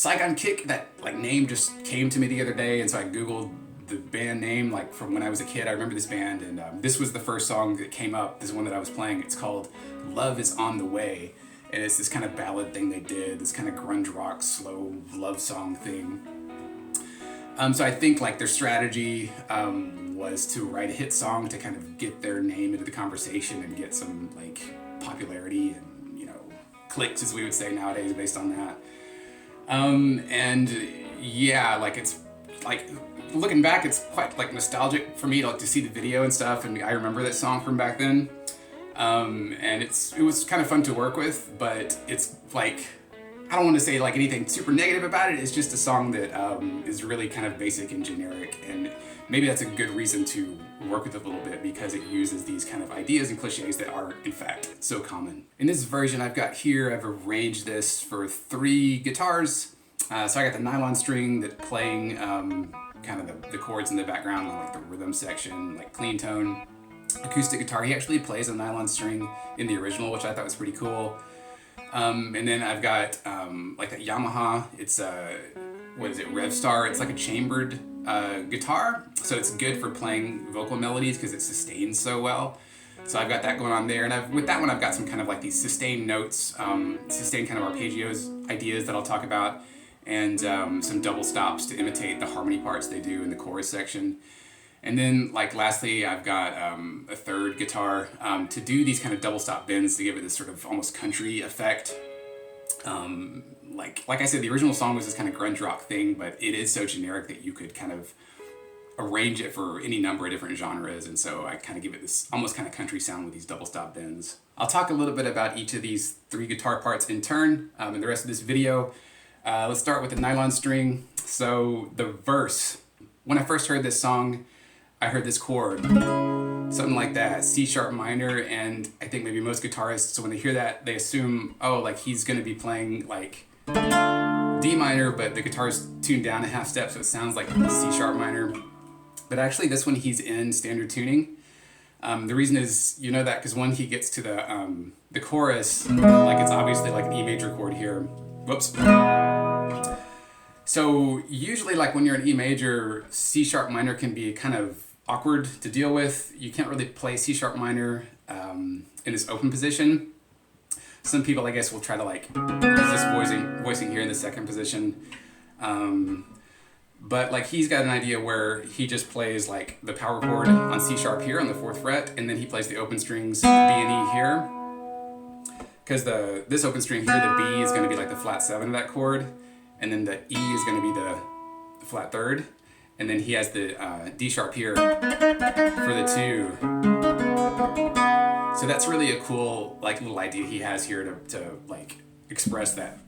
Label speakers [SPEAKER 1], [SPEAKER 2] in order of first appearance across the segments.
[SPEAKER 1] Saigon Kick, that like name just came to me the other day, and so I Googled the band name like from when I was a kid. I remember this band, and this was the first song that came up. This one that I was playing. It's called Love Is On The Way, and it's this kind of ballad thing they did, this kind of grunge rock, slow love song thing. So I think like their strategy was to write a hit song to kind of get their name into the conversation and get some like popularity and, you know, clicks, as we would say nowadays, based on that. And yeah, like it's like looking back, it's quite like nostalgic for me to like to see the video and stuff. And I remember that song from back then. And it was kind of fun to work with, but it's like, I don't want to say like anything super negative about it. It's just a song that is really kind of basic and generic, and maybe that's a good reason to work with it a little bit, because it uses these kind of ideas and cliches that are in fact so common. In this version I've got here, I've arranged this for 3 guitars. So I got the nylon string that playing kind of the chords in the background, like the rhythm section, like clean tone. Acoustic guitar, he actually plays a nylon string in the original, which I thought was pretty cool. And then I've got like that Yamaha, it's what is it, Revstar, it's like a chambered guitar, so it's good for playing vocal melodies because it sustains so well. So I've got that going on there, and with that one I've got some kind of like these sustained notes, sustained kind of arpeggios ideas that I'll talk about, and some double stops to imitate the harmony parts they do in the chorus section. And then, like, lastly, I've got a third guitar to do these kind of double stop bends to give it this sort of almost country effect. Like I said, the original song was this kind of grunge rock thing, but it is so generic that you could kind of arrange it for any number of different genres, and so I kind of give it this almost kind of country sound with these double stop bends. I'll talk a little bit about each of these 3 guitar parts in turn in the rest of this video. Let's start with the nylon string. So the verse, when I first heard this song, I heard this chord, something like that, C sharp minor, and I think maybe most guitarists, so when they hear that, they assume, oh, like he's going to be playing like D minor, but the guitar's tuned down a half step, so it sounds like C sharp minor. But actually this one he's in standard tuning. The reason is, you know that, because when he gets to the chorus, like it's obviously like an E major chord here. Whoops. So usually like when you're in E major, C sharp minor can be kind of awkward to deal with. You can't really play C sharp minor in this open position. Some people, I guess, will try to like use this voicing here in the second position. But like he's got an idea where he just plays like the power chord on C sharp here on the 4th fret, and then he plays the open strings B and E here. Because this open string here, the B is going to be like the flat 7 of that chord, and then the E is going to be the flat 3rd, and then he has the D sharp here for the 2. So that's really a cool like little idea he has here to like express that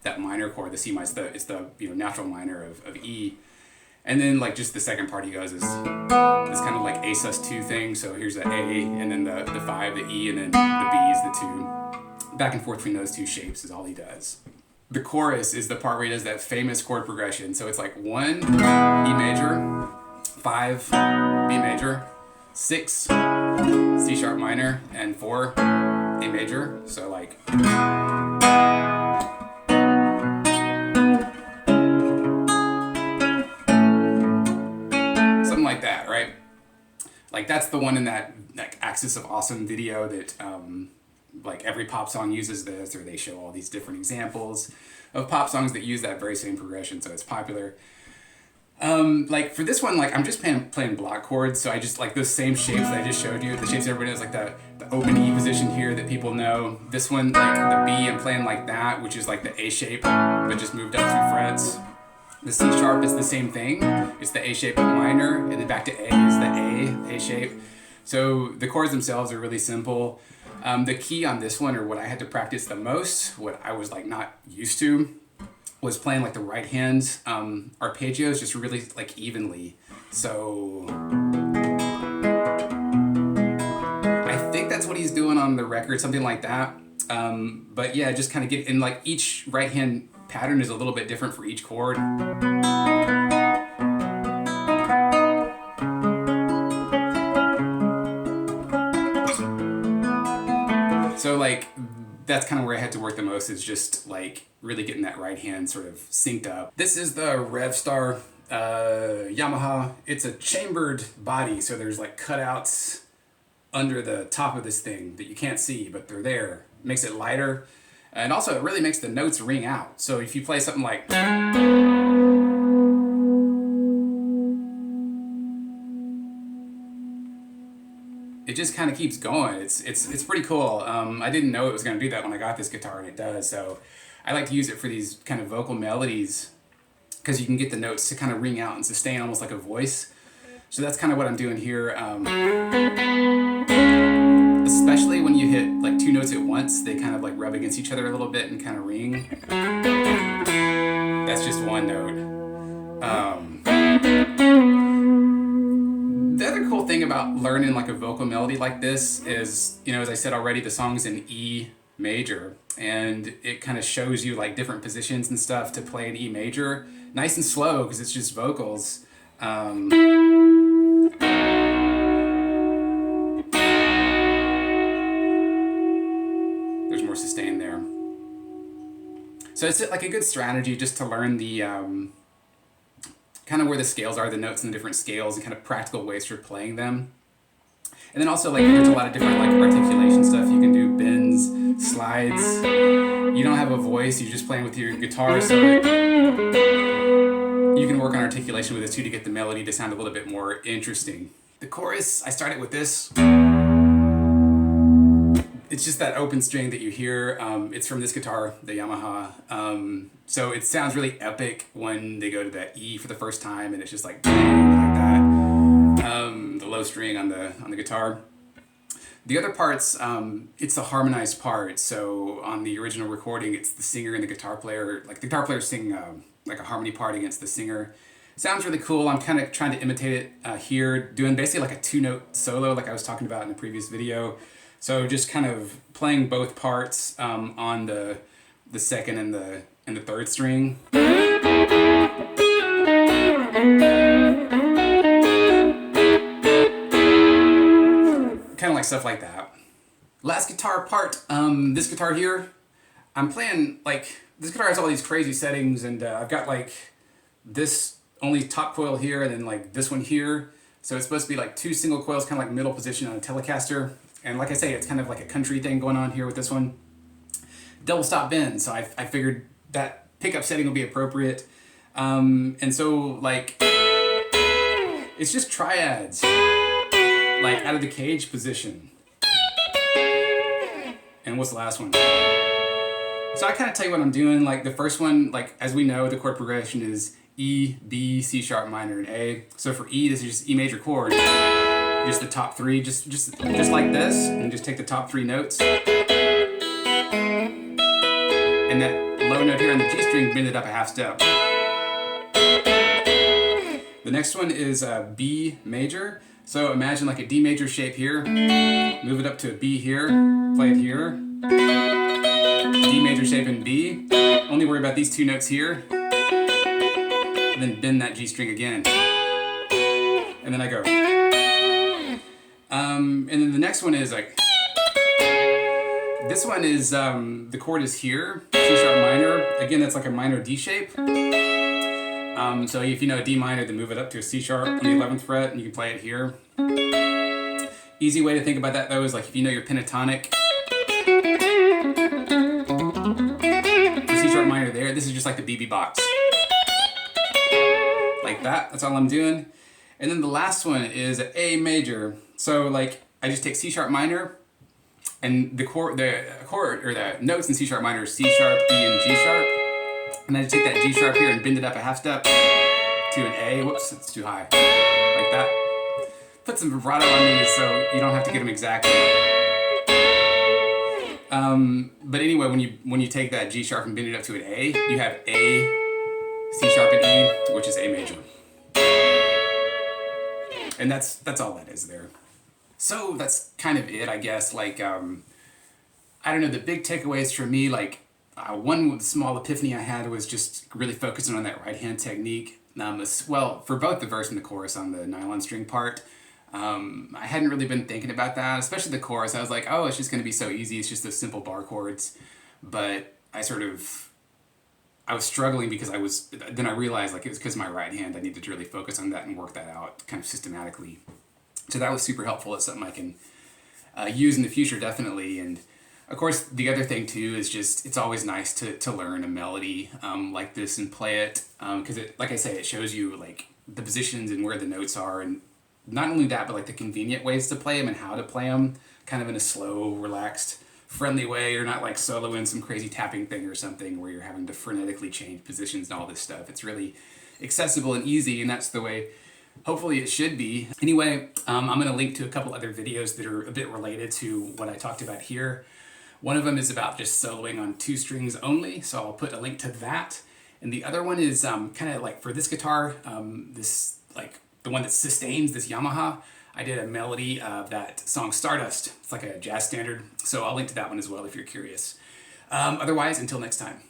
[SPEAKER 1] that minor chord, the C minor. It's the you know natural minor of E, and then like just the second part he goes is this kind of like A sus2 thing. So here's the A, and then the 5, the E, and then the B is the 2. Back and forth between those 2 shapes is all he does. The chorus is the part where he does that famous chord progression. So it's like 1 E major, 5 B major, 6 C sharp minor, and 4 A major. So like something like that, right? Like that's the one in that like Axis of Awesome video that like every pop song uses this, or they show all these different examples of pop songs that use that very same progression, so it's popular. Like for this one, like I'm just playing block chords, so I just like those same shapes that I just showed you, the shapes everybody knows, like the open E position here that people know. This one, like the B, I'm playing like that, which is like the A shape, but just moved up 2 frets. The C sharp is the same thing. It's the A shape but minor, and then back to A is the A shape. So the chords themselves are really simple. The key on this one, or what I had to practice the most, what I was like not used to, was playing like the right hand arpeggios just really like evenly. So I think that's what he's doing on the record, something like that. But yeah, just kind of get in, like each right hand pattern is a little bit different for each chord. So like that's kind of where I had to work the most. foremost is just like really getting that right hand sort of synced up. This is the Revstar Yamaha. It's a chambered body, so there's like cutouts under the top of this thing that you can't see, but they're there. It makes it lighter, and also it really makes the notes ring out. So if you play something like, it just kind of keeps going. It's pretty cool. I didn't know it was going to do that when I got this guitar, and it does. So I like to use it for these kind of vocal melodies because you can get the notes to kind of ring out and sustain almost like a voice. So that's kind of what I'm doing here. Especially when you hit like two notes at once, they kind of like rub against each other a little bit and kind of ring. That's just one note. The other cool thing about learning like a vocal melody like this is, you know, as I said already, the song's in E major, and it kind of shows you like different positions and stuff to play in E major, nice and slow because it's just vocals. There's more sustain there. So it's like a good strategy just to learn the kind of where the scales are, the notes in the different scales, and kind of practical ways for playing them. And then also like there's a lot of different like articulation stuff. You can do bends, slides. You don't have a voice, you're just playing with your guitar, so you can work on articulation with this too to get the melody to sound a little bit more interesting. The chorus, I started with this. It's just that open string that you hear. It's from this guitar, the Yamaha. So it sounds really epic when they go to that E for the first time, and it's just like that. The low string on the guitar. The other parts, it's a harmonized part. So on the original recording, it's the singer and the guitar player. Like the guitar player sing like a harmony part against the singer. Sounds really cool. I'm kind of trying to imitate it here, doing basically like a two-note solo, like I was talking about in the previous video. So just kind of playing both parts on the second and the third string. Kind of like stuff like that. Last guitar part, this guitar here, I'm playing like, this guitar has all these crazy settings, and I've got like this only top coil here and then like this one here. So it's supposed to be like two single coils, kind of like middle position on a Telecaster. And like I say, it's kind of like a country thing going on here with this one. Double stop bend, so I figured that pickup setting will be appropriate. And so like, it's just triads, like out of the cage position. And what's the last one? So I kind of tell you what I'm doing. Like the first one, like as we know, the chord progression is E, B, C sharp minor, and A. So for E, this is just E major chord. Just the top three, just like this, and just take the top three notes. And that low note here on the G string, bend it up a half step. The next one is B major. So imagine like a D major shape here, move it up to a B here, play it here. D major shape in B, only worry about these two notes here, and then bend that G string again. And then I go. And then the next one is like, this one is, the chord is here, C sharp minor. Again, that's like a minor D shape. So if you know a D minor, then move it up to a C sharp on the 11th fret, and you can play it here. Easy way to think about that though is like if you know your pentatonic, the C sharp minor there, this is just like the BB box. Like that, that's all I'm doing. And then the last one is an A major. So like I just take C sharp minor, and the chord or the notes in C sharp minor are C sharp, E, and G sharp. And I just take that G sharp here and bend it up a half step to an A. Whoops, it's too high. Like that. Put some vibrato on these so you don't have to get them exactly. But anyway, when you take that G sharp and bend it up to an A, you have A, C sharp, and E, which is A major. And that's all that is there. So that's kind of it, I guess. Like, I don't know, the big takeaways for me, like, one small epiphany I had was just really focusing on that right hand technique. Well, for both the verse and the chorus on the nylon string part. I hadn't really been thinking about that, especially the chorus. I was like, oh, it's just going to be so easy. It's just those simple bar chords. But I was struggling because then I realized like it was because my right hand, I needed to really focus on that and work that out kind of systematically. So that was super helpful. It's something I can use in the future, definitely. And of course, the other thing too is just it's always nice to learn a melody like this and play it because it, like I say, it shows you like the positions and where the notes are, and not only that, but like the convenient ways to play them and how to play them, kind of in a slow, relaxed, friendly way. You're not like soloing some crazy tapping thing or something where you're having to frenetically change positions and all this stuff. It's really accessible and easy, and that's the way hopefully it should be. Anyway, I'm going to link to a couple other videos that are a bit related to what I talked about here. One of them is about just soloing on 2 strings only, so I'll put a link to that. And the other one is kind of like for this guitar, this like the one that sustains, this Yamaha. I did a melody of that song Stardust. It's like a jazz standard, so I'll link to that one as well if you're curious. Otherwise, until next time.